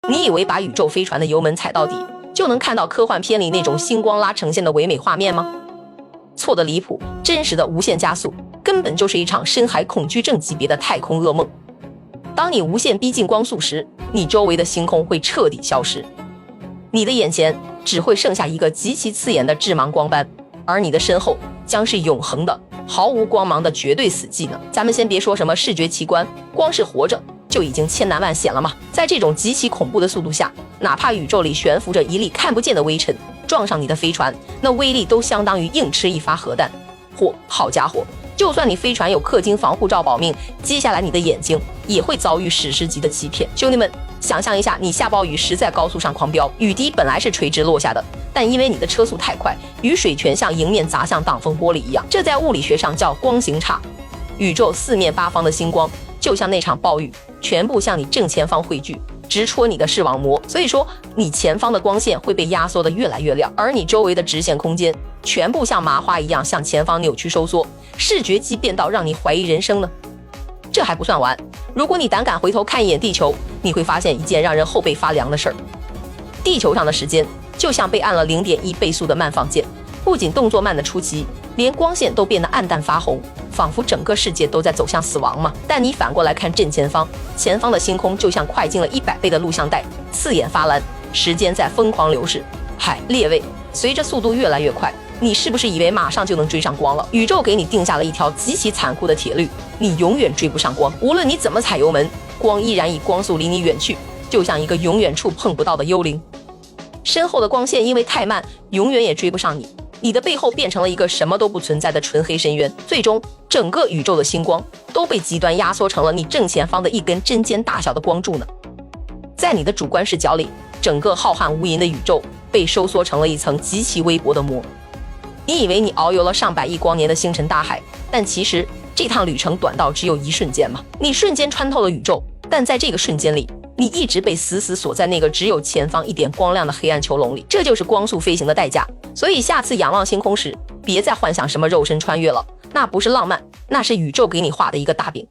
你以为把宇宙飞船的油门踩到底，就能看到科幻片里那种星光拉呈现的唯美画面吗？错得离谱，真实的无限加速根本就是一场深海恐惧症级别的太空噩梦。当你无限逼近光速时，你周围的星空会彻底消失，你的眼前只会剩下一个极其刺眼的致盲光斑，而你的身后将是永恒的毫无光芒的绝对死寂呢。咱们先别说什么视觉奇观，光是活着就已经千难万险了嘛。在这种极其恐怖的速度下，哪怕宇宙里悬浮着一粒看不见的微尘，撞上你的飞船，那威力都相当于硬吃一发核弹。好家伙，就算你飞船有氪金防护罩保命，接下来你的眼睛也会遭遇史诗级的欺骗。兄弟们，想象一下，你下暴雨时在高速上狂飙，雨滴本来是垂直落下的，但因为你的车速太快，雨水全像迎面砸向挡风玻璃一样，这在物理学上叫光行差。宇宙四面八方的星光就像那场暴雨，全部向你正前方汇聚，直戳你的视网膜。所以说，你前方的光线会被压缩得越来越亮，而你周围的直线空间全部像麻花一样向前方扭曲收缩，视觉畸变到让你怀疑人生呢。这还不算完，如果你胆敢回头看一眼地球，你会发现一件让人后背发凉的事儿。地球上的时间就像被按了 0.1 倍速的慢放键，不仅动作慢的出奇，连光线都变得暗淡发红，仿佛整个世界都在走向死亡嘛。但你反过来看正前方，前方的星空就像快进了100倍的录像带，刺眼发蓝，时间在疯狂流逝。列位，随着速度越来越快，你是不是以为马上就能追上光了？宇宙给你定下了一条极其残酷的铁律，你永远追不上光。无论你怎么踩油门，光依然以光速离你远去，就像一个永远触碰不到的幽灵。身后的光线因为太慢，永远也追不上你，你的背后变成了一个什么都不存在的纯黑深渊。最终，整个宇宙的星光都被极端压缩成了你正前方的一根针尖大小的光柱呢。在你的主观视角里，整个浩瀚无垠的宇宙被收缩成了一层极其微薄的膜。你以为你遨游了上百亿光年的星辰大海，但其实这趟旅程短到只有一瞬间嘛。你瞬间穿透了宇宙，但在这个瞬间里，你一直被死死锁在那个只有前方一点光亮的黑暗囚笼里。这就是光速飞行的代价。所以下次仰望星空时，别再幻想什么肉身穿越了，那不是浪漫，那是宇宙给你画的一个大饼。